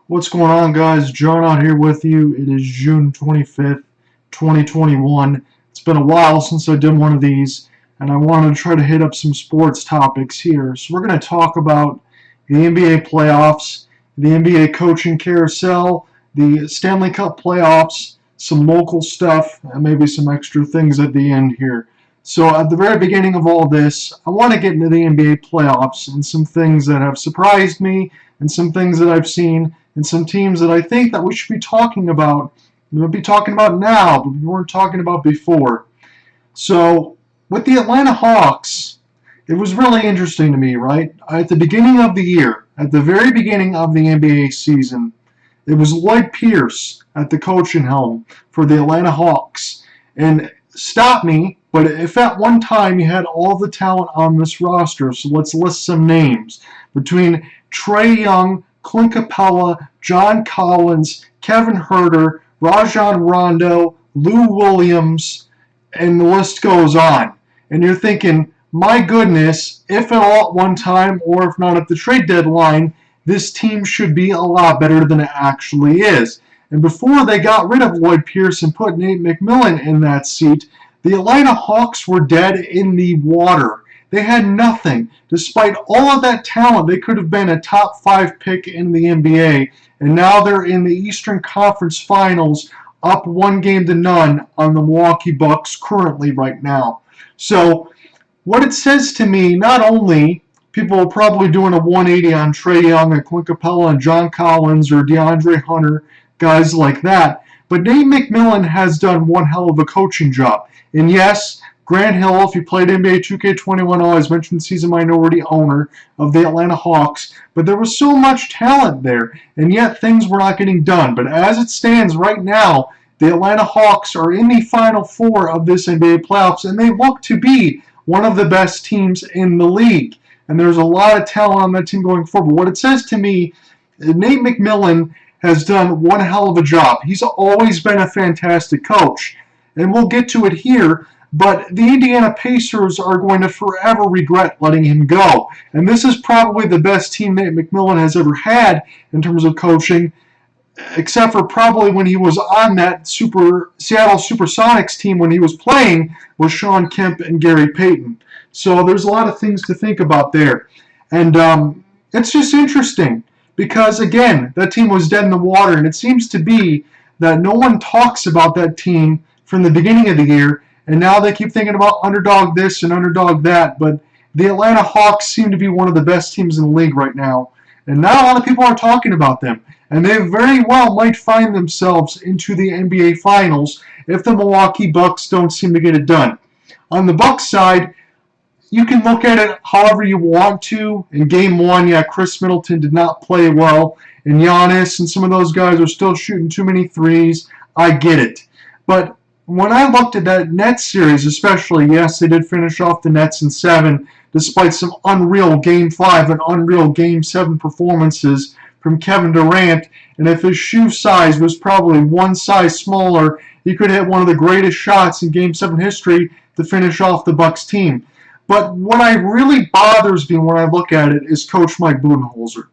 What's going on, guys? John out here with you. It is June 25th, 2021. It's been a while since I did one of these, and I wanted to try to hit up some sports topics here. So, we're going to talk about the NBA playoffs, the NBA coaching carousel, the Stanley Cup playoffs, some local stuff, and maybe some extra things at the end here. So, at the very beginning of all this, I want to get into the NBA playoffs and some things that have surprised me and some things that I've seen and some teams that I think that we should be talking about. We'll be talking about now, but we weren't talking about before. So, with the Atlanta Hawks, it was really interesting to me, right? At the beginning of the year, at the very beginning of the NBA season, it was Lloyd Pierce at the coaching helm for the Atlanta Hawks. And stop me, but if at one time you had all the talent on this roster, so let's list some names. Between Trae Young, Clint Capella, John Collins, Kevin Huerter, Rajon Rondo, Lou Williams, and the list goes on. And you're thinking, my goodness, if at all at one time, or if not at the trade deadline, this team should be a lot better than it actually is. And before they got rid of Lloyd Pierce and put Nate McMillan in that seat, the Atlanta Hawks were dead in the water. They had nothing. Despite all of that talent, they could have been a top 5 pick in the NBA, and now they're in the Eastern Conference Finals, up 1-0 on the Milwaukee Bucks currently right now. So, what it says to me, not only people are probably doing a 180 on Trae Young and Clint Capella and John Collins or DeAndre Hunter, guys like that, but Nate McMillan has done one hell of a coaching job. And yes, Grant Hill, if you played NBA 2K21, always mentioned he's a minority owner of the Atlanta Hawks, but there was so much talent there, and yet things were not getting done. But as it stands right now, the Atlanta Hawks are in the Final Four of this NBA playoffs, and they look to be one of the best teams in the league. And there's a lot of talent on that team going forward. What it says to me, Nate McMillan has done one hell of a job. He's always been a fantastic coach. And we'll get to it here, but the Indiana Pacers are going to forever regret letting him go. And this is probably the best team Nate McMillan has ever had in terms of coaching, except for probably when he was on that Seattle Supersonics team when he was playing with Sean Kemp and Gary Payton. So there's a lot of things to think about there. And it's just interesting because, again, that team was dead in the water, and it seems to be that no one talks about that team from the beginning of the year, and now they keep thinking about underdog this and underdog that, but the Atlanta Hawks seem to be one of the best teams in the league right now, and not a lot of people are talking about them, and they very well might find themselves into the NBA Finals if the Milwaukee Bucks don't seem to get it done. On the Bucks side, you can look at it however you want to. In Game 1, yeah, Chris Middleton did not play well, and Giannis and some of those guys are still shooting too many threes. I get it. But when I looked at that Nets series especially, yes, they did finish off the Nets in 7, despite some unreal Game 5 and unreal Game 7 performances from Kevin Durant, and if his shoe size was probably one size smaller, he could hit one of the greatest shots in Game 7 history to finish off the Bucks team. But what really bothers me when I look at it is Coach Mike Budenholzer.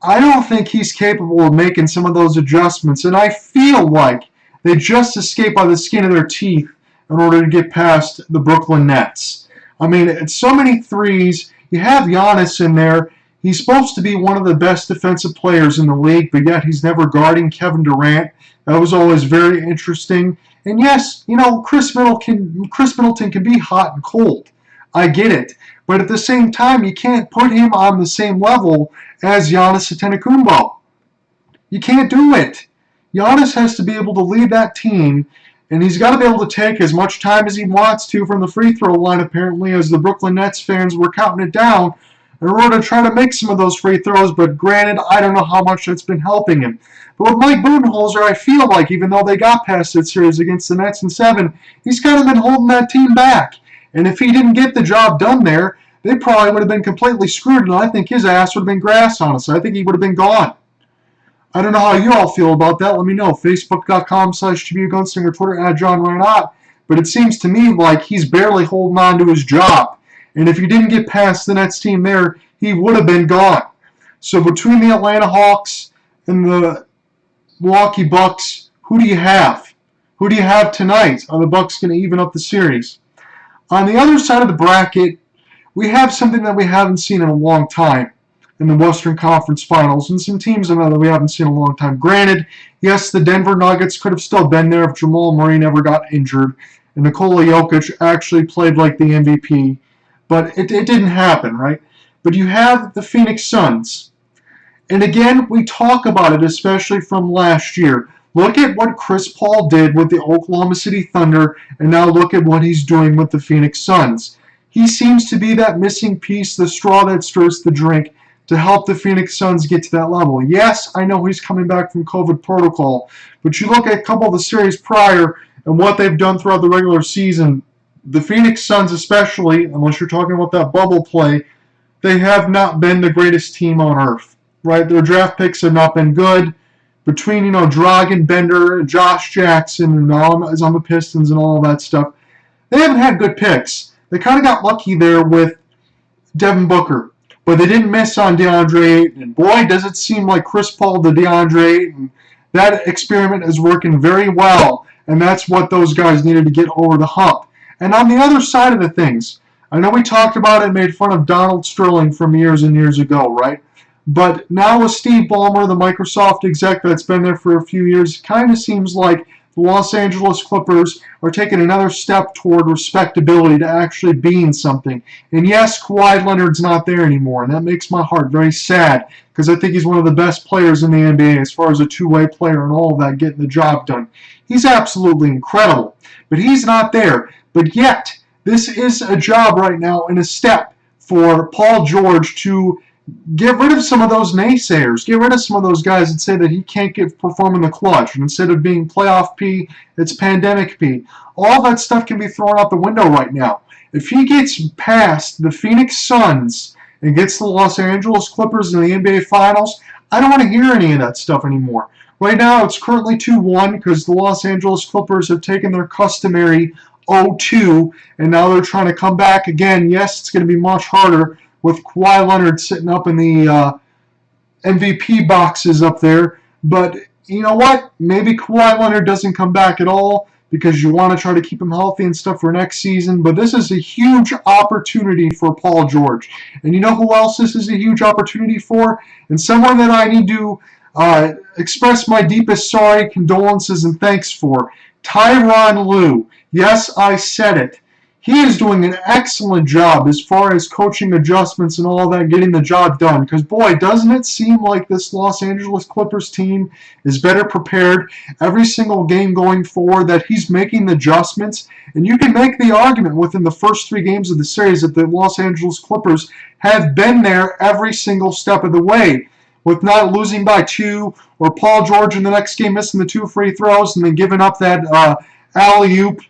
I don't think he's capable of making some of those adjustments, and I feel like they just escape by the skin of their teeth in order to get past the Brooklyn Nets. I mean, it's so many threes. You have Giannis in there. He's supposed to be one of the best defensive players in the league, but yet he's never guarding Kevin Durant. That was always very interesting. And yes, Chris Middleton can be hot and cold. I get it. But at the same time, you can't put him on the same level as Giannis Antetokounmpo. You can't do it. Giannis has to be able to lead that team, and he's got to be able to take as much time as he wants to from the free throw line, apparently, as the Brooklyn Nets fans were counting it down in order to try to make some of those free throws, but granted, I don't know how much that's been helping him. But with Mike Budenholzer, I feel like even though they got past that series against the Nets in 7, he's kind of been holding that team back. And if he didn't get the job done there, they probably would have been completely screwed, and I think his ass would have been grass, honestly. I think he would have been gone. I don't know how you all feel about that. Let me know. Facebook.com/TBUGunslinger, Twitter @JohnReinott. But it seems to me like he's barely holding on to his job. And if he didn't get past the Nets team there, he would have been gone. So between the Atlanta Hawks and the Milwaukee Bucks, who do you have? Who do you have tonight? Are the Bucks going to even up the series? On the other side of the bracket, we have something that we haven't seen in a long time in the Western Conference Finals, and some teams in that we haven't seen in a long time. Granted, yes, the Denver Nuggets could have still been there if Jamal Murray never got injured, and Nikola Jokic actually played like the MVP, but it didn't happen, right? But you have the Phoenix Suns. And again, we talk about it, especially from last year. Look at what Chris Paul did with the Oklahoma City Thunder, and now look at what he's doing with the Phoenix Suns. He seems to be that missing piece, the straw that stirs the drink, to help the Phoenix Suns get to that level. Yes, I know he's coming back from COVID protocol, but you look at a couple of the series prior and what they've done throughout the regular season, the Phoenix Suns especially, unless you're talking about that bubble play, they have not been the greatest team on earth, right? Their draft picks have not been good. Between, Dragan Bender, Josh Jackson, and all on the Pistons and all that stuff, they haven't had good picks. They kind of got lucky there with Devin Booker, but they didn't miss on DeAndre Ayton. And boy, does it seem like Chris Paul to DeAndre Ayton. That experiment is working very well, and that's what those guys needed to get over the hump. And on the other side of the things, I know we talked about it and made fun of Donald Sterling from years and years ago, right? But now with Steve Ballmer, the Microsoft exec that's been there for a few years, it kind of seems like the Los Angeles Clippers are taking another step toward respectability to actually being something. And yes, Kawhi Leonard's not there anymore, and that makes my heart very sad because I think he's one of the best players in the NBA as far as a two-way player and all of that, getting the job done. He's absolutely incredible, but he's not there. But yet, this is a job right now and a step for Paul George to get rid of some of those naysayers. Get rid of some of those guys that say that he can't perform in the clutch. And instead of being playoff P, it's pandemic P. All that stuff can be thrown out the window right now. If he gets past the Phoenix Suns and gets the Los Angeles Clippers in the NBA Finals, I don't want to hear any of that stuff anymore. Right now, it's currently 2-1 because the Los Angeles Clippers have taken their customary 0-2, and now they're trying to come back again. Yes, it's going to be much harder with Kawhi Leonard sitting up in the MVP boxes up there. But you know what? Maybe Kawhi Leonard doesn't come back at all because you want to try to keep him healthy and stuff for next season. But this is a huge opportunity for Paul George. And you know who else this is a huge opportunity for? And someone that I need to express my deepest sorry, condolences, and thanks for. Tyronn Lue. Yes, I said it. He is doing an excellent job as far as coaching adjustments and all that, getting the job done. Because, boy, doesn't it seem like this Los Angeles Clippers team is better prepared every single game going forward, that he's making the adjustments. And you can make the argument within the first 3 games of the series that the Los Angeles Clippers have been there every single step of the way, with not losing by 2, or Paul George in the next game missing the 2 free throws and then giving up that alley-oop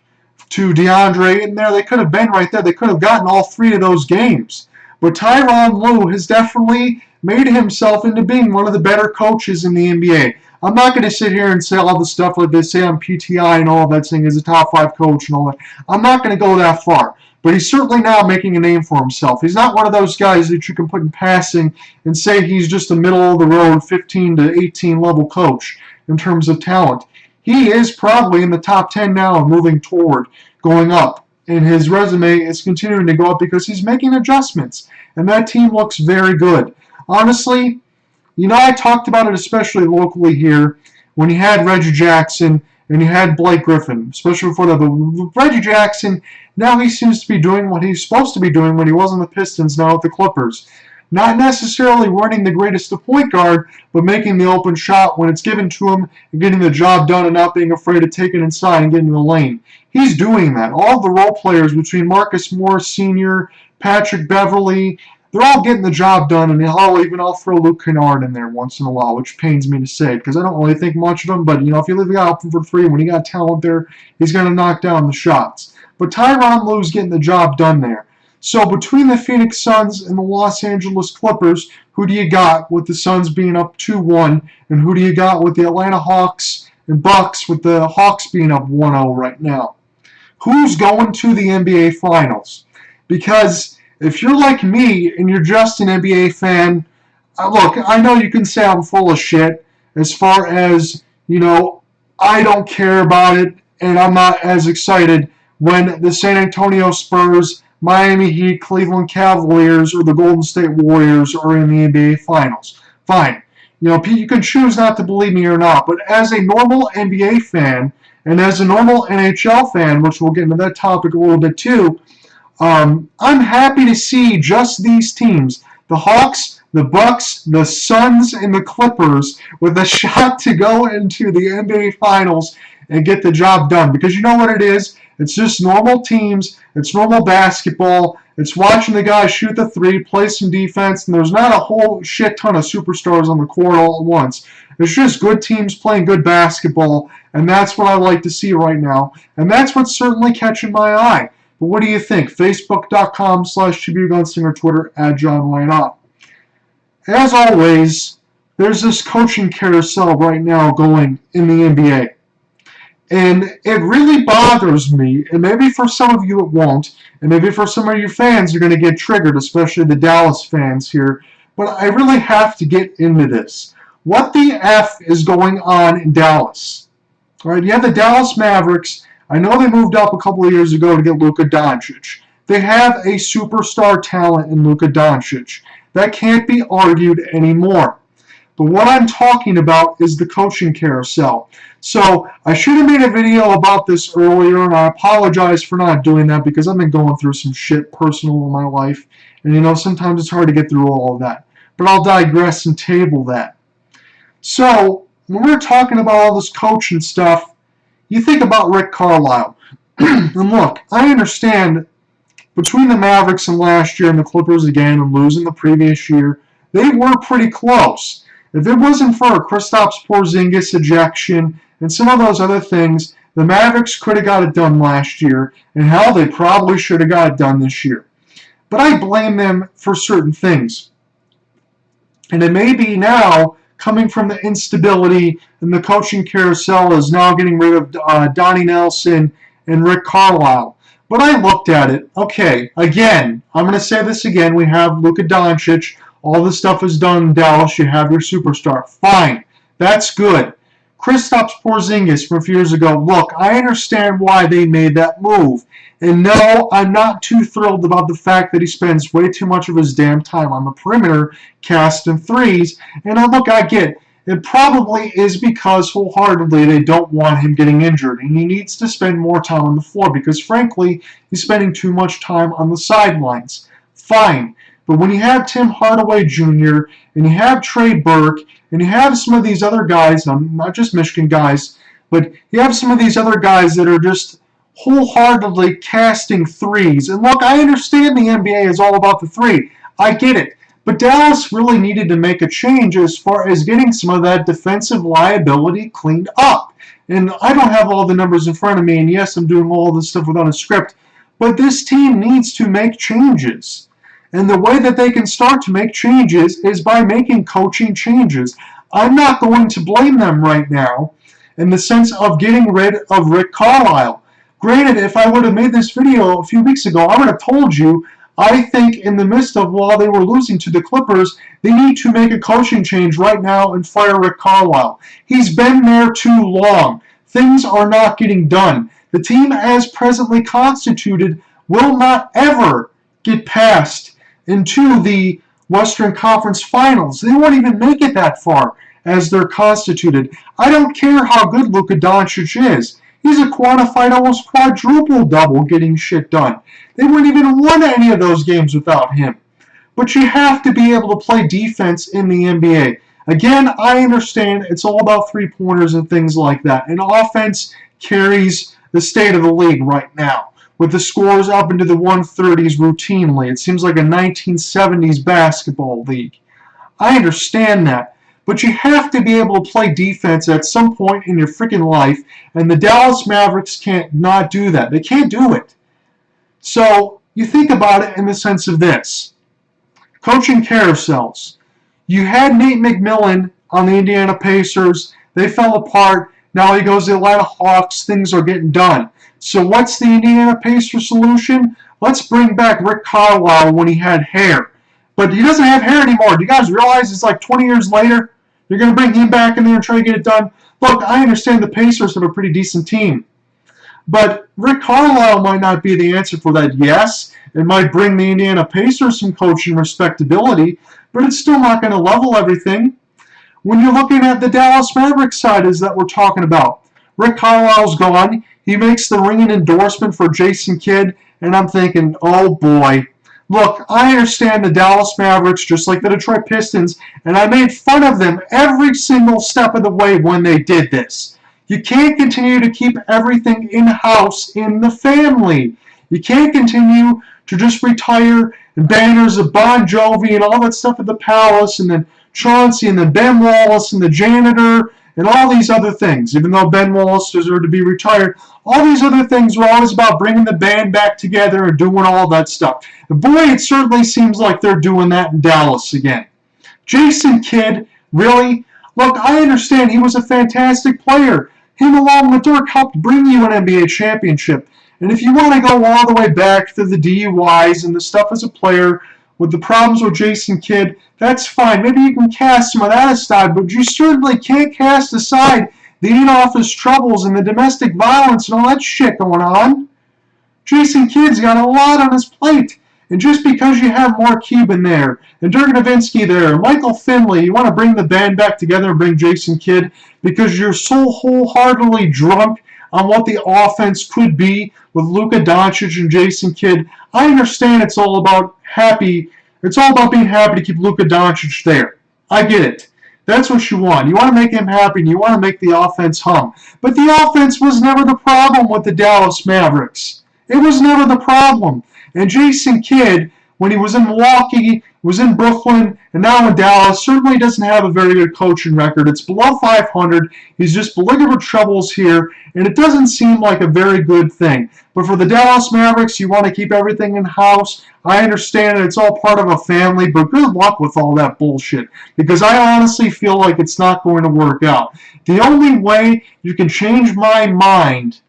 to DeAndre in there. They could have been right there. They could have gotten all 3 of those games. But Tyronn Lue has definitely made himself into being one of the better coaches in the NBA. I'm not going to sit here and say all the stuff like they say on PTI and all that, saying he's a top 5 coach and all that. I'm not going to go that far. But he's certainly now making a name for himself. He's not one of those guys that you can put in passing and say he's just a middle-of-the-road 15 to 18 level coach in terms of talent. He is probably in the top 10 now and moving toward going up. And his resume is continuing to go up because he's making adjustments. And that team looks very good. Honestly, I talked about it especially locally here when you had Reggie Jackson and you had Blake Griffin, especially before that. Reggie Jackson, now he seems to be doing what he's supposed to be doing when he was on the Pistons, now with the Clippers. Not necessarily running the greatest of point guard, but making the open shot when it's given to him and getting the job done and not being afraid to take it inside and get in the lane. He's doing that. All the role players between Marcus Morris Sr., Patrick Beverly, they're all getting the job done, and I'll throw Luke Kennard in there once in a while, which pains me to say because I don't really think much of him, but if you leave a guy open for 3, when he got talent there, he's going to knock down the shots. But Tyronn Lue's getting the job done there. So between the Phoenix Suns and the Los Angeles Clippers, who do you got with the Suns being up 2-1, and who do you got with the Atlanta Hawks and Bucks with the Hawks being up 1-0 right now? Who's going to the NBA Finals? Because if you're like me and you're just an NBA fan, look, I know you can say I'm full of shit, as far as, I don't care about it, and I'm not as excited when the San Antonio Spurs, Miami Heat, Cleveland Cavaliers, or the Golden State Warriors are in the NBA Finals. Fine. You can choose not to believe me or not, but as a normal NBA fan and as a normal NHL fan, which we'll get into that topic a little bit too, I'm happy to see just these teams, the Hawks, the Bucks, the Suns, and the Clippers, with a shot to go into the NBA Finals and get the job done. Because you know what it is? It's just normal teams. It's normal basketball. It's watching the guys shoot the three, play some defense, and there's not a whole shit ton of superstars on the court all at once. It's just good teams playing good basketball, and that's what I like to see right now. And that's what's certainly catching my eye. But what do you think? Facebook.com/TrubuneGunslinger, Twitter @JohnWhiteOff. As always, there's this coaching carousel right now going in the NBA. And it really bothers me, and maybe for some of you it won't, and maybe for some of you fans you're going to get triggered, especially the Dallas fans here, but I really have to get into this. What the F is going on in Dallas? All right, you have the Dallas Mavericks. I know they moved up a couple of years ago to get Luka Doncic. They have a superstar talent in Luka Doncic. That can't be argued anymore. But what I'm talking about is the coaching carousel. So I should have made a video about this earlier, and I apologize for not doing that because I've been going through some shit personal in my life. And sometimes it's hard to get through all of that. But I'll digress and table that. So when we're talking about all this coaching stuff, you think about Rick Carlisle. And look, I understand between the Mavericks and last year and the Clippers again and losing the previous year, they were pretty close. If it wasn't for a Kristaps Porzingis ejection and some of those other things, the Mavericks could have got it done last year, and hell, they probably should have got it done this year. But I blame them for certain things. And it may be now coming from the instability and the coaching carousel is now getting rid of Donnie Nelson and Rick Carlisle. But I looked at it. Okay, again, I'm going to say this again. We have Luka Doncic. All this stuff is done in Dallas. You have your superstar. Fine. That's good. Kristaps Porzingis from a few years ago. Look, I understand why they made that move. And no, I'm not too thrilled about the fact that he spends way too much of his damn time on the perimeter casting threes. And look, I get it probably is because wholeheartedly they don't want him getting injured. And he needs to spend more time on the floor because, frankly, he's spending too much time on the sidelines. Fine. But when you have Tim Hardaway Jr., and you have Trey Burke, and you have some of these other guys, not just Michigan guys, but you have some of these other guys that are just wholeheartedly casting threes. And look, I understand the NBA is all about the three. I get it. But Dallas really needed to make a change as far as getting some of that defensive liability cleaned up. And I don't have all the numbers in front of me, and yes, I'm doing all this stuff without a script, but this team needs to make changes. And the way that they can start to make changes is by making coaching changes. I'm not going to blame them right now in the sense of getting rid of Rick Carlisle. Granted, if I would have made this video a few weeks ago, I would have told you, I think in the midst of while they were losing to the Clippers, they need to make a coaching change right now and fire Rick Carlisle. He's been there too long. Things are not getting done. The team as presently constituted will not ever get past into the Western Conference Finals. They won't even make it that far as they're constituted. I don't care how good Luka Doncic is. He's a quantified almost quadruple-double getting shit done. They wouldn't even win any of those games without him. But you have to be able to play defense in the NBA. Again, I understand it's all about three-pointers and things like that. And offense carries the state of the league right now, with the scores up into the 130s routinely. It seems like a 1970s basketball league. I understand that. But you have to be able to play defense at some point in your freaking life, and the Dallas Mavericks can't not do that. They can't do it. So you think about it in the sense of this. Coaching carousels. You had Nate McMillan on the Indiana Pacers. They fell apart. Now he goes to the Atlanta Hawks. Things are getting done. So what's the Indiana Pacers solution? Let's bring back Rick Carlisle when he had hair. But he doesn't have hair anymore. Do you guys realize it's like 20 years later? You're going to bring him back in there and try to get it done? Look, I understand the Pacers have a pretty decent team, but Rick Carlisle might not be the answer for that. Yes, it might bring the Indiana Pacers some coaching respectability, but it's still not going to level everything. When you're looking at the Dallas Mavericks side is that we're talking about, Rick Carlisle's gone. He makes the ringing endorsement for Jason Kidd, and I'm thinking, oh boy. Look, I understand the Dallas Mavericks just like the Detroit Pistons, and I made fun of them every single step of the way when they did this. You can't continue to keep everything in-house in the family. You can't continue to just retire banners of Bon Jovi and all that stuff at the Palace, and then Chauncey, and then Ben Wallace, and the janitor, and all these other things. Even though Ben Wallace deserved to be retired, all these other things were always about bringing the band back together and doing all that stuff. And boy, it certainly seems like they're doing that in Dallas again. Jason Kidd, really? Look, I understand he was a fantastic player. Him along with Dirk helped bring you an NBA championship. And if you want to go all the way back to the DUIs and the stuff as a player, with the problems with Jason Kidd, that's fine. Maybe you can cast some of that aside, but you certainly can't cast aside the in-office troubles and the domestic violence and all that shit going on. Jason Kidd's got a lot on his plate. And just because you have Mark Cuban there, and Dirk Nowitzki there, and Michael Finley, you want to bring the band back together and bring Jason Kidd because you're so wholeheartedly drunk on what the offense could be with Luka Doncic and Jason Kidd. I understand it's all about being happy to keep Luka Doncic there. I get it. That's what you want. You want to make him happy, and you want to make the offense hum. But the offense was never the problem with the Dallas Mavericks. It was never the problem. And Jason Kidd, when he was in Milwaukee, was in Brooklyn, and now in Dallas, certainly doesn't have a very good coaching record. It's below 500. He's just belligerent troubles here, and it doesn't seem like a very good thing. But for the Dallas Mavericks, you want to keep everything in-house. I understand it's all part of a family, but good luck with all that bullshit, because I honestly feel like it's not going to work out. The only way you can change my mind,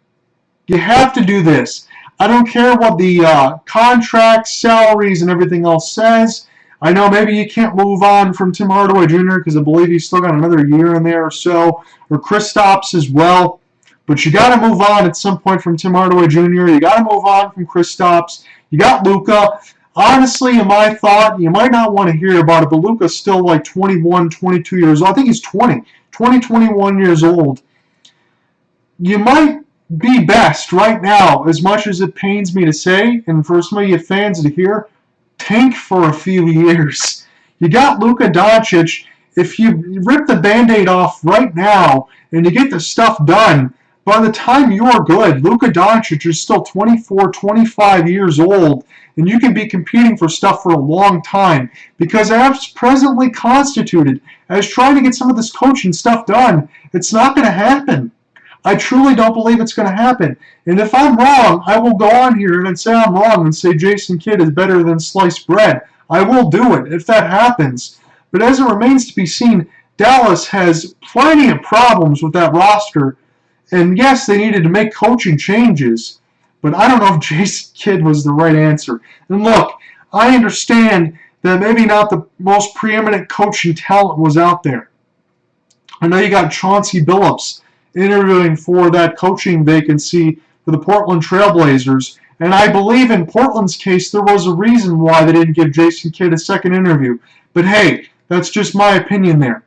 you have to do this. I don't care what the contracts, salaries, and everything else says. I know maybe you can't move on from Tim Hardaway Jr. because I believe he's still got another year in there or so, or Kristaps as well. But you got to move on at some point from Tim Hardaway Jr. You got to move on from Kristaps. You got Luka. Honestly, in my thought, you might not want to hear about it, but Luka's still like 21, 22 years old. I think he's 20, 21 years old. You might be best right now, as much as it pains me to say, and for some of you fans to hear, tank for a few years. You got Luka Doncic. If you rip the Band-Aid off right now and you get the stuff done, by the time you're good, Luka Doncic is still 24, 25 years old, and you can be competing for stuff for a long time, because as presently constituted, as trying to get some of this coaching stuff done, it's not going to happen. I truly don't believe it's going to happen. And if I'm wrong, I will go on here and say I'm wrong and say Jason Kidd is better than sliced bread. I will do it if that happens. But as it remains to be seen, Dallas has plenty of problems with that roster. And yes, they needed to make coaching changes. But I don't know if Jason Kidd was the right answer. And look, I understand that maybe not the most preeminent coaching talent was out there. I know you got Chauncey Billups interviewing for that coaching vacancy for the Portland Trailblazers. And I believe in Portland's case, there was a reason why they didn't give Jason Kidd a second interview. But hey, that's just my opinion there.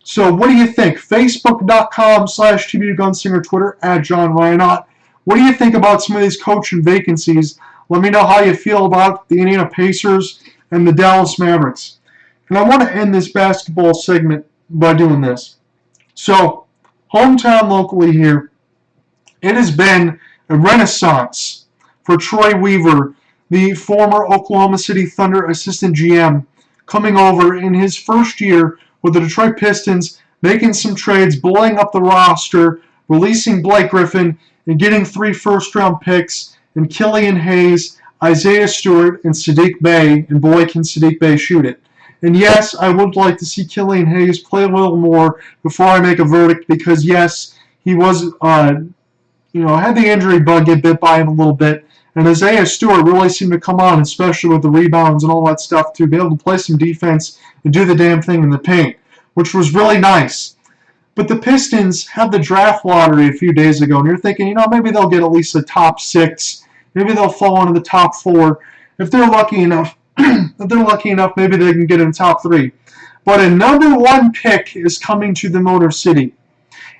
So what do you think? Facebook.com/TBUGunslinger, Twitter @JohnRyanot. What do you think about some of these coaching vacancies? Let me know how you feel about the Indiana Pacers and the Dallas Mavericks. And I want to end this basketball segment by doing this. So, hometown locally here, it has been a renaissance for Troy Weaver, the former Oklahoma City Thunder assistant GM, coming over in his first year with the Detroit Pistons, making some trades, blowing up the roster, releasing Blake Griffin, and getting 3 first-round picks, and Killian Hayes, Isaiah Stewart, and Saddiq Bey, and boy, can Saddiq Bey shoot it. And yes, I would like to see Killian Hayes play a little more before I make a verdict, because yes, he was, had the injury bug get bit by him a little bit. And Isaiah Stewart really seemed to come on, especially with the rebounds and all that stuff, to be able to play some defense and do the damn thing in the paint. which was really nice. But the Pistons had the draft lottery a few days ago, and you're thinking, maybe they'll get at least the top 6. Maybe they'll fall into the top 4. If they're lucky enough, maybe they can get in the top 3. But a number 1 pick is coming to the Motor City.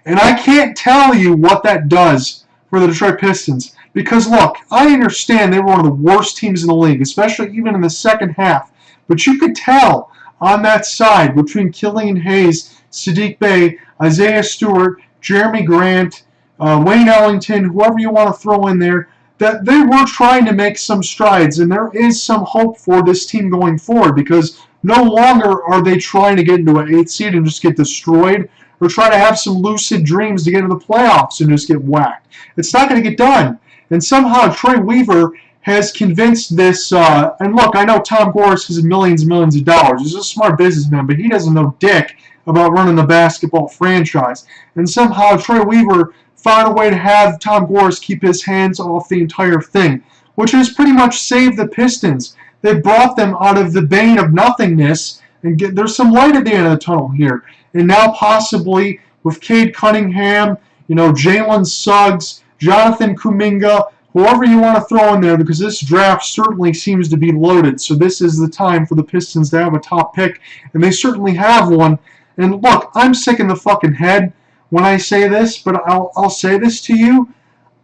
And I can't tell you what that does for the Detroit Pistons. Because, look, I understand they were one of the worst teams in the league, especially even in the second half. But you could tell on that side between Killian Hayes, Sadiq Bey, Isaiah Stewart, Jeremy Grant, Wayne Ellington, whoever you want to throw in there, that they were trying to make some strides. And there is some hope for this team going forward because no longer are they trying to get into an 8th seed and just get destroyed or try to have some lucid dreams to get into the playoffs and just get whacked. It's not going to get done. And somehow Troy Weaver has convinced this, and look, I know Tom Gores has millions and millions of dollars. He's a smart businessman, but he doesn't know dick about running a basketball franchise. And somehow Troy Weaver found a way to have Tom Gores keep his hands off the entire thing, which has pretty much saved the Pistons. They brought them out of the bane of nothingness, and there's some light at the end of the tunnel here. And now possibly with Cade Cunningham, Jalen Suggs, Jonathan Kuminga, whoever you want to throw in there, because this draft certainly seems to be loaded. So this is the time for the Pistons to have a top pick, and they certainly have one. And look, I'm sick in the fucking head when I say this, but I'll say this to you.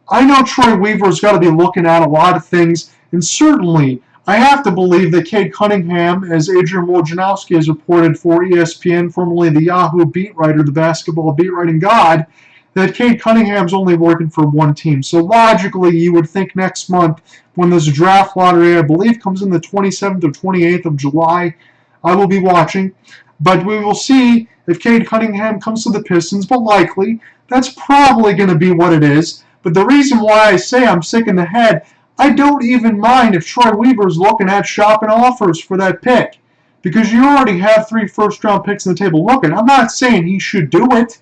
I know Troy Weaver's got to be looking at a lot of things, and certainly I have to believe that Cade Cunningham, as Adrian Wojnarowski has reported for ESPN, formerly the Yahoo beat writer, the basketball beat writing god, that Cade Cunningham's only working for one team. So logically, you would think next month, when this draft lottery, I believe, comes in the 27th or 28th of July, I will be watching. But we will see if Cade Cunningham comes to the Pistons, but likely, that's probably going to be what it is. But the reason why I say I'm sick in the head, I don't even mind if Troy Weaver's looking at shopping offers for that pick. Because you already have 3 first-round picks on the table looking. I'm not saying he should do it.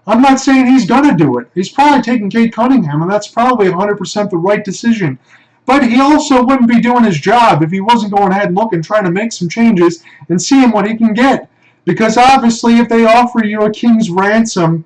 I'm not saying he's going to do it. He's probably taking Cade Cunningham, and that's probably 100% the right decision. But he also wouldn't be doing his job if he wasn't going ahead and looking, trying to make some changes and seeing what he can get. Because obviously, if they offer you a king's ransom,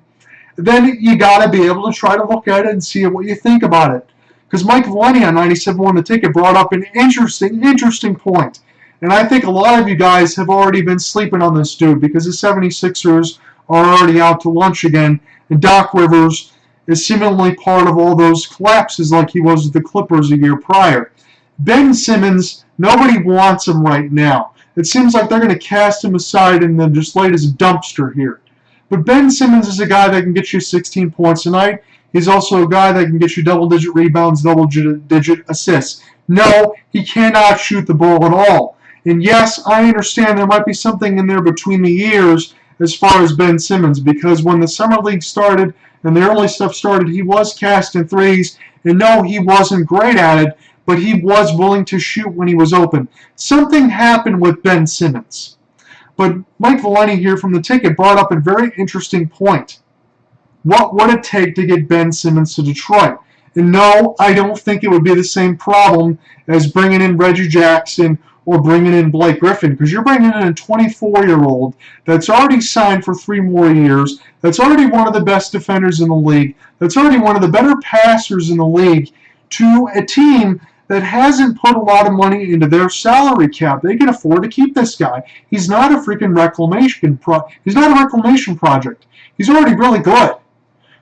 then you got to be able to try to look at it and see what you think about it. Because Mike Valeni on 97.1 The Ticket brought up an interesting point. And I think a lot of you guys have already been sleeping on this dude because the 76ers are already out to lunch again, and Doc Rivers is seemingly part of all those collapses like he was with the Clippers a year prior. Ben Simmons, nobody wants him right now. It seems like they're going to cast him aside and then just lay his dumpster here. But Ben Simmons is a guy that can get you 16 points a night. He's also a guy that can get you double-digit rebounds, double-digit assists. No, he cannot shoot the ball at all. And yes, I understand there might be something in there between the years as far as Ben Simmons, because when the Summer League started and the early stuff started, he was casting threes, and no, he wasn't great at it, but he was willing to shoot when he was open. Something happened with Ben Simmons. But Mike Valeni here from The Ticket brought up a very interesting point. What would it take to get Ben Simmons to Detroit? And no, I don't think it would be the same problem as bringing in Reggie Jackson or bringing in Blake Griffin, because you're bringing in a 24-year-old that's already signed for 3 more years, that's already one of the best defenders in the league, that's already one of the better passers in the league, to a team that hasn't put a lot of money into their salary cap. They can afford to keep this guy. He's not a freaking reclamation project. He's already really good.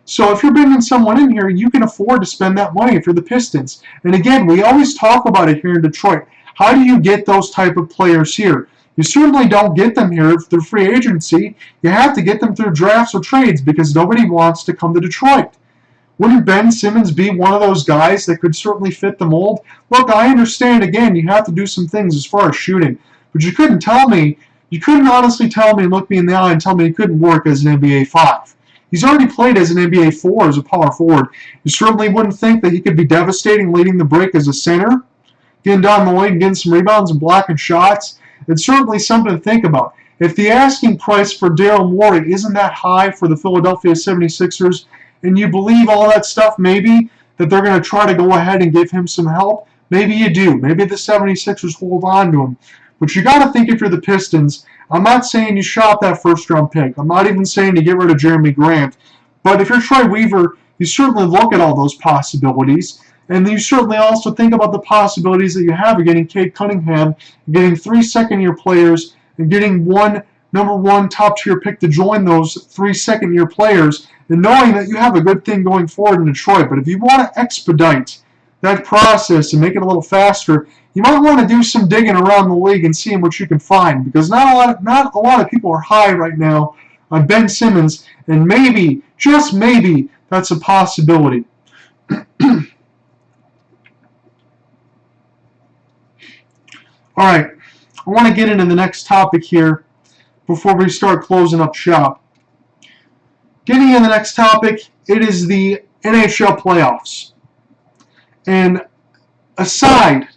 So if you're bringing someone in here, you can afford to spend that money if you're the Pistons. And again, we always talk about it here in Detroit. How do you get those type of players here? You certainly don't get them here through free agency. You have to get them through drafts or trades because nobody wants to come to Detroit. Wouldn't Ben Simmons be one of those guys that could certainly fit the mold? Look, I understand, again, you have to do some things as far as shooting. But you couldn't honestly tell me and look me in the eye and tell me he couldn't work as an NBA 5. He's already played as an NBA 4 as a power forward. You certainly wouldn't think that he could be devastating leading the break as a center, getting down the lane, getting some rebounds and blocking shots. It's certainly something to think about. If the asking price for Daryl Morey isn't that high for the Philadelphia 76ers, and you believe all that stuff, maybe that they're going to try to go ahead and give him some help, maybe you do. Maybe the 76ers hold on to him. But you got to think if you're the Pistons, I'm not saying you shop that first-round pick. I'm not even saying to get rid of Jeremy Grant. But if you're Troy Weaver, you certainly look at all those possibilities. And you certainly also think about the possibilities that you have of getting Cade Cunningham, getting 3 second-year players, and getting one number 1 top-tier pick to join those 3 second-year players, and knowing that you have a good thing going forward in Detroit. But if you want to expedite that process and make it a little faster, you might want to do some digging around the league and seeing what you can find, because not a lot of people are high right now on Ben Simmons, and maybe, just maybe, that's a possibility. All right, I want to get into the next topic here before we start closing up shop. Getting into the next topic, it is the NHL playoffs. And aside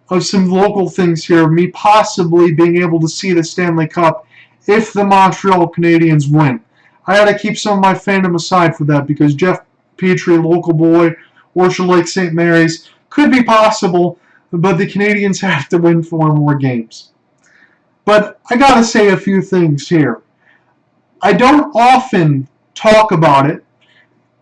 of some local things here, me possibly being able to see the Stanley Cup if the Montreal Canadiens win, I got to keep some of my fandom aside for that, because Jeff Petrie, local boy, Orchard Lake St. Mary's, could be possible, but the Canadiens have to win 4 more games. But I got to say a few things here. I don't often talk about it.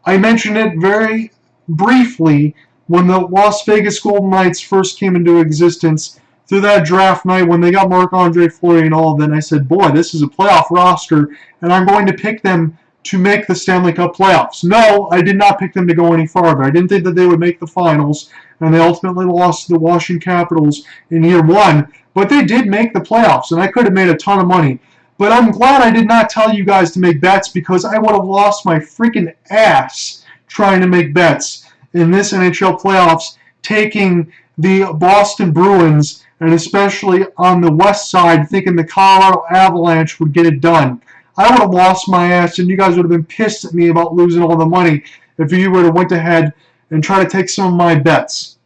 I mentioned it very briefly when the Las Vegas Golden Knights first came into existence through that draft night when they got Marc-Andre Fleury and all of that. And I said, boy, this is a playoff roster, and I'm going to pick them to make the Stanley Cup playoffs. No, I did not pick them to go any farther. I didn't think that they would make the finals, and they ultimately lost to the Washington Capitals in year 1. But they did make the playoffs, and I could have made a ton of money. But I'm glad I did not tell you guys to make bets, because I would have lost my freaking ass trying to make bets in this NHL playoffs, taking the Boston Bruins, and especially on the west side, thinking the Colorado Avalanche would get it done. I would have lost my ass, and you guys would have been pissed at me about losing all the money if you would have went ahead and tried to take some of my bets.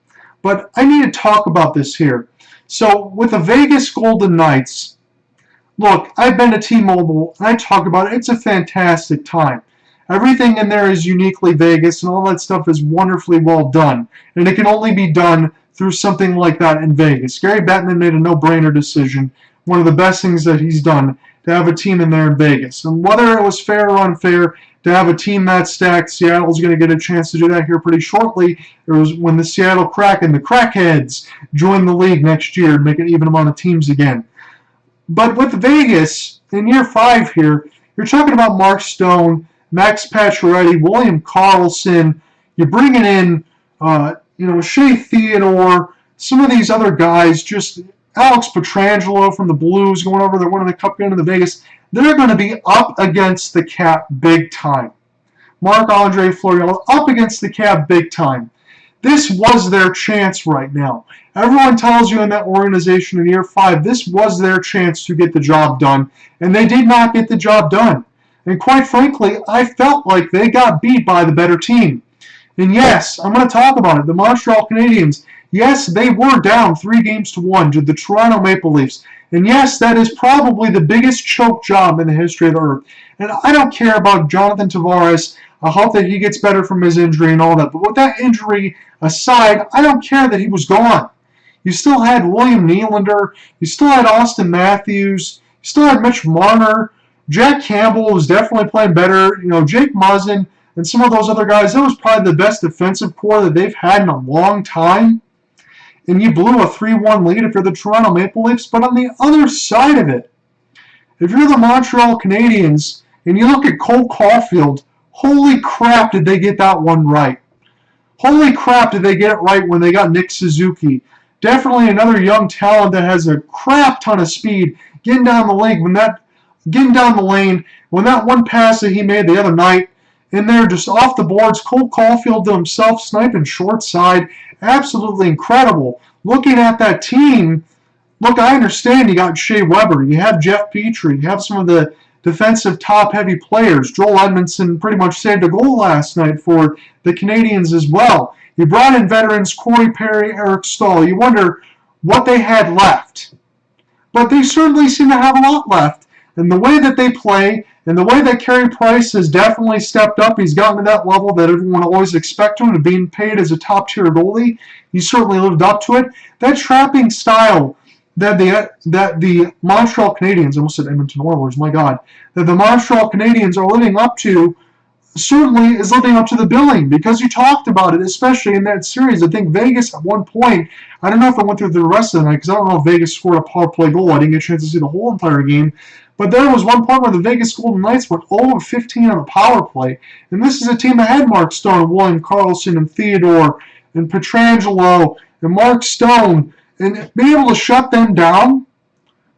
But I need to talk about this here. So with the Vegas Golden Knights, look, I've been to T-Mobile, and I talk about it. It's a fantastic time. Everything in there is uniquely Vegas, and all that stuff is wonderfully well done. And it can only be done through something like that in Vegas. Gary Bettman made a no-brainer decision, one of the best things that he's done, to have a team in there in Vegas. And whether it was fair or unfair to have a team that stacked, Seattle's going to get a chance to do that here pretty shortly. It was when the Seattle Kraken, the Crackheads, join the league next year and make an even amount of teams again. But with Vegas, in year 5 here, you're talking about Mark Stone, Max Pacioretty, William Karlsson. You're bringing in, Shea Theodore, some of these other guys, just Alex Pietrangelo from the Blues going over there, winning the Cup going to the Vegas. They're going to be up against the cap big time. Marc-Andre Fleury up against the cap big time. This was their chance right now. Everyone tells you in that organization in year 5, this was their chance to get the job done, and they did not get the job done. And quite frankly, I felt like they got beat by the better team. And yes, I'm going to talk about it. The Montreal Canadiens, yes, they were down 3-1 to the Toronto Maple Leafs. And yes, that is probably the biggest choke job in the history of the earth. And I don't care about Jonathan Tavares. I hope that he gets better from his injury and all that. But with that injury aside, I don't care that he was gone. You still had William Nylander. You still had Austin Matthews. You still had Mitch Marner. Jack Campbell was definitely playing better. Jake Muzzin and some of those other guys. That was probably the best defensive core that they've had in a long time. And you blew a 3-1 lead if you're the Toronto Maple Leafs. But on the other side of it, if you're the Montreal Canadiens and you look at Cole Caulfield, holy crap did they get that one right. Holy crap did they get it right when they got Nick Suzuki. Definitely another young talent that has a crap ton of speed getting down the lane. When that one pass that he made the other night, in there just off the boards, Cole Caulfield to himself, sniping short side, absolutely incredible. Looking at that team, look, I understand you got Shea Weber, you have Jeff Petrie, you have some of the defensive top-heavy players. Joel Edmondson pretty much saved a goal last night for the Canadiens as well. You brought in veterans Corey Perry, Eric Stahl. You wonder what they had left. But they certainly seem to have a lot left. And the way that they play, and the way that Carey Price has definitely stepped up, he's gotten to that level that everyone always expected him to, being paid as a top-tier goalie. He certainly lived up to it. That trapping style that the Montreal Canadiens, I almost said Edmonton Oilers, my God, that the Montreal Canadiens are living up to certainly is living up to the billing, because you talked about it, especially in that series. I think Vegas at one point, I don't know if I went through the rest of the night because I don't know if Vegas scored a power play goal. I didn't get a chance to see the whole entire game. But there was one point where the Vegas Golden Knights went 0-15 on a power play. And this is a team that had Mark Stone, William Karlsson, and Theodore, and Pietrangelo, and Mark Stone. And being able to shut them down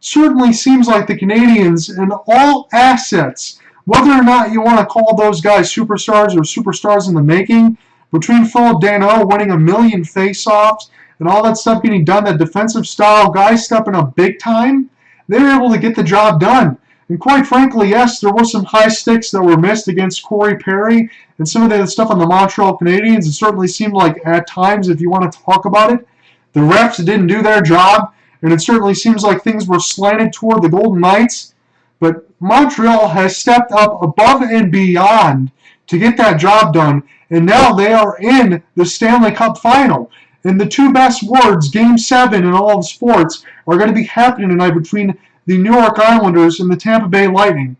certainly seems like the Canadiens and all assets, whether or not you want to call those guys superstars or superstars in the making, between Phil Danault winning a million faceoffs and all that stuff getting done, that defensive style, guys stepping up big time, they were able to get the job done. And quite frankly, yes, there were some high sticks that were missed against Corey Perry and some of the stuff on the Montreal Canadiens. It certainly seemed like at times, if you want to talk about it, the refs didn't do their job, and it certainly seems like things were slanted toward the Golden Knights. But Montreal has stepped up above and beyond to get that job done, and now they are in the Stanley Cup Final. And the two best words, Game 7 in all of sports, are going to be happening tonight between the New York Islanders and the Tampa Bay Lightning.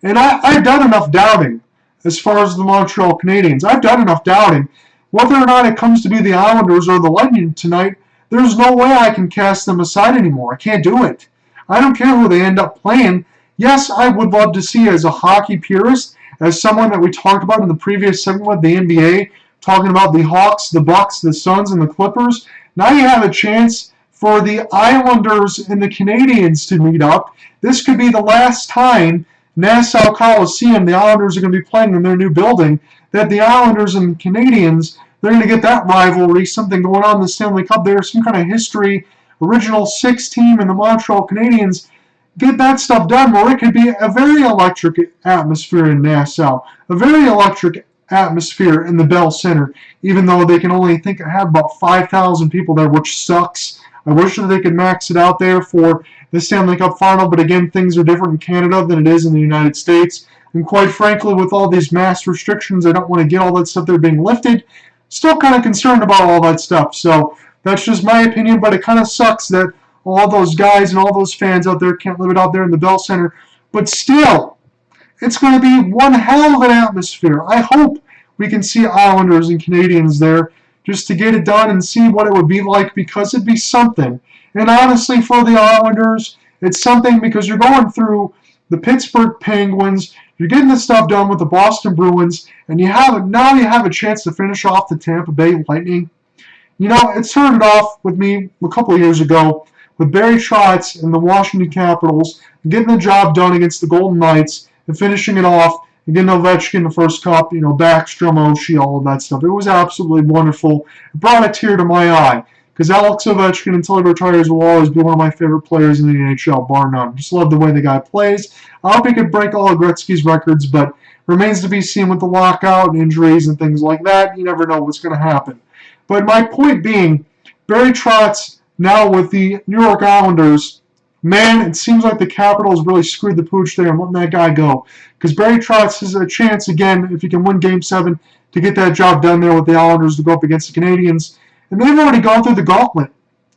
And I've done enough doubting as far as the Montreal Canadiens. I've done enough doubting. Whether or not it comes to be the Islanders or the Lightning tonight, there's no way I can cast them aside anymore. I can't do it. I don't care who they end up playing. Yes, I would love to see, as a hockey purist, as someone that we talked about in the previous segment with the NBA, talking about the Hawks, the Bucks, the Suns, and the Clippers. Now you have a chance for the Islanders and the Canadiens to meet up. This could be the last time Nassau Coliseum, the Islanders are going to be playing in their new building, that the Islanders and Canadiens, they're going to get that rivalry, something going on in the Stanley Cup. There's some kind of history, original 6 team in the Montreal Canadiens. Get that stuff done where it could be a very electric atmosphere in Nassau, a very electric atmosphere in the Bell Center, even though they can only have about 5,000 people there, which sucks. I wish that they could max it out there for the Stanley Cup Final, but again, things are different in Canada than it is in the United States. And quite frankly, with all these mass restrictions, I don't want to get all that stuff there being lifted. Still kind of concerned about all that stuff. So that's just my opinion, but it kind of sucks that all those guys and all those fans out there can't live it out there in the Bell Center. But still, it's going to be one hell of an atmosphere. I hope we can see Islanders and Canadiens there just to get it done and see what it would be like, because it'd be something. And honestly, for the Islanders, it's something because you're going through the Pittsburgh Penguins, you're getting this stuff done with the Boston Bruins, and you have a chance to finish off the Tampa Bay Lightning. You know, it started off with me a couple of years ago with Barry Trotz and the Washington Capitals getting the job done against the Golden Knights and finishing it off and getting Ovechkin the first cup, Backstrom, Oshie, all of that stuff. It was absolutely wonderful. It brought a tear to my eye because Alex Ovechkin, until he retires, will always be one of my favorite players in the NHL, bar none. Just love the way the guy plays. I hope he could break all of Gretzky's records, but remains to be seen with the lockout and injuries and things like that. You never know what's going to happen. But my point being, Barry Trotz now with the New York Islanders, man, it seems like the Capitals really screwed the pooch there and letting that guy go. Because Barry Trotz has a chance again, if he can win Game 7, to get that job done there with the Islanders to go up against the Canadiens. And they've already gone through the gauntlet.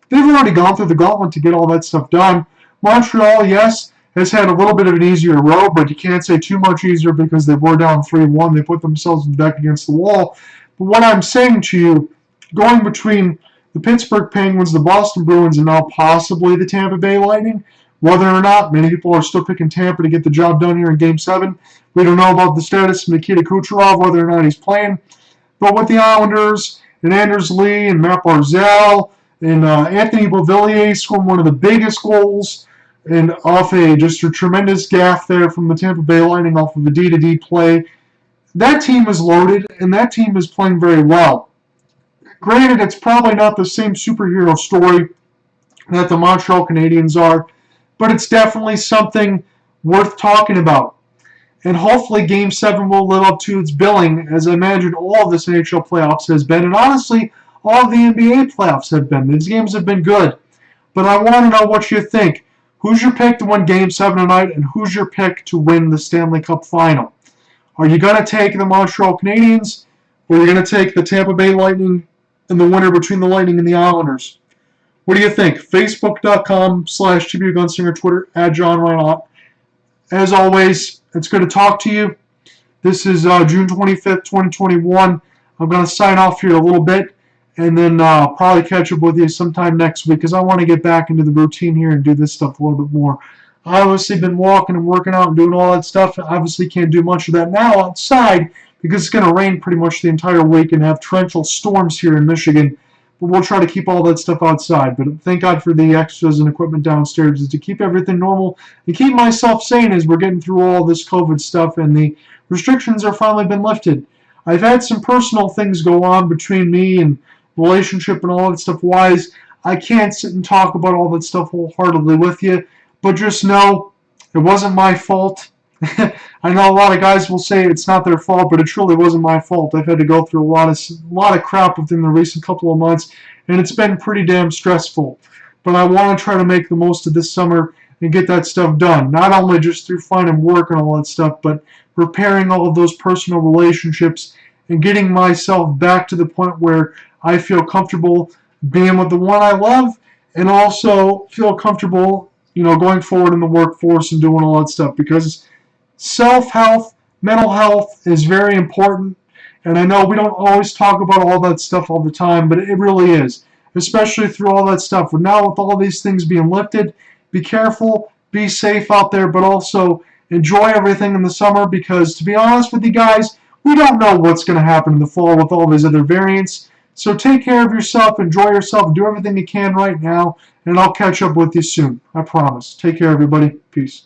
To get all that stuff done. Montreal, yes, has had a little bit of an easier road, but you can't say too much easier because they were down 3-1. They put themselves back against the wall. But what I'm saying to you, going between the Pittsburgh Penguins, the Boston Bruins, and now possibly the Tampa Bay Lightning, whether or not many people are still picking Tampa to get the job done here in Game 7. We don't know about the status of Nikita Kucherov, whether or not he's playing. But with the Islanders and Anders Lee and Matt Barzal and Anthony Beauvillier scoring one of the biggest goals and off just a tremendous gaff there from the Tampa Bay Lightning off of a D-to-D play, that team is loaded and that team is playing very well. Granted, it's probably not the same superhero story that the Montreal Canadiens are, but it's definitely something worth talking about. And hopefully Game 7 will live up to its billing, as I imagine all of this NHL playoffs has been. And honestly, all of the NBA playoffs have been. These games have been good. But I want to know what you think. Who's your pick to win Game 7 tonight, and who's your pick to win the Stanley Cup Final? Are you going to take the Montreal Canadiens, or are you going to take the Tampa Bay Lightning and the winner between the Lightning and the Islanders? What do you think? Facebook.com/TBUGunslinger, Twitter @JohnReinott. As always, it's good to talk to you. This is June 25th, 2021. I'm going to sign off here in a little bit, and then probably catch up with you sometime next week because I want to get back into the routine here and do this stuff a little bit more. I've obviously been walking and working out and doing all that stuff. I obviously can't do much of that now outside because it's going to rain pretty much the entire week and have torrential storms here in Michigan. But we'll try to keep all that stuff outside. But thank God for the extras and equipment downstairs is to keep everything normal and keep myself sane as we're getting through all this COVID stuff and the restrictions are finally been lifted. I've had some personal things go on between me and relationship and all that stuff wise. I can't sit and talk about all that stuff wholeheartedly with you, but just know it wasn't my fault. I know a lot of guys will say it's not their fault, but it truly wasn't my fault. I've had to go through a lot of crap within the recent couple of months, and it's been pretty damn stressful. But I want to try to make the most of this summer and get that stuff done. Not only just through finding work and all that stuff, but repairing all of those personal relationships and getting myself back to the point where I feel comfortable being with the one I love and also feel comfortable, going forward in the workforce and doing all that stuff because self-health, mental health is very important, and I know we don't always talk about all that stuff all the time, but it really is, especially through all that stuff. But now with all these things being lifted, be careful, be safe out there, but also enjoy everything in the summer because, to be honest with you guys, we don't know what's going to happen in the fall with all these other variants. So take care of yourself, enjoy yourself, do everything you can right now, and I'll catch up with you soon. I promise. Take care, everybody. Peace.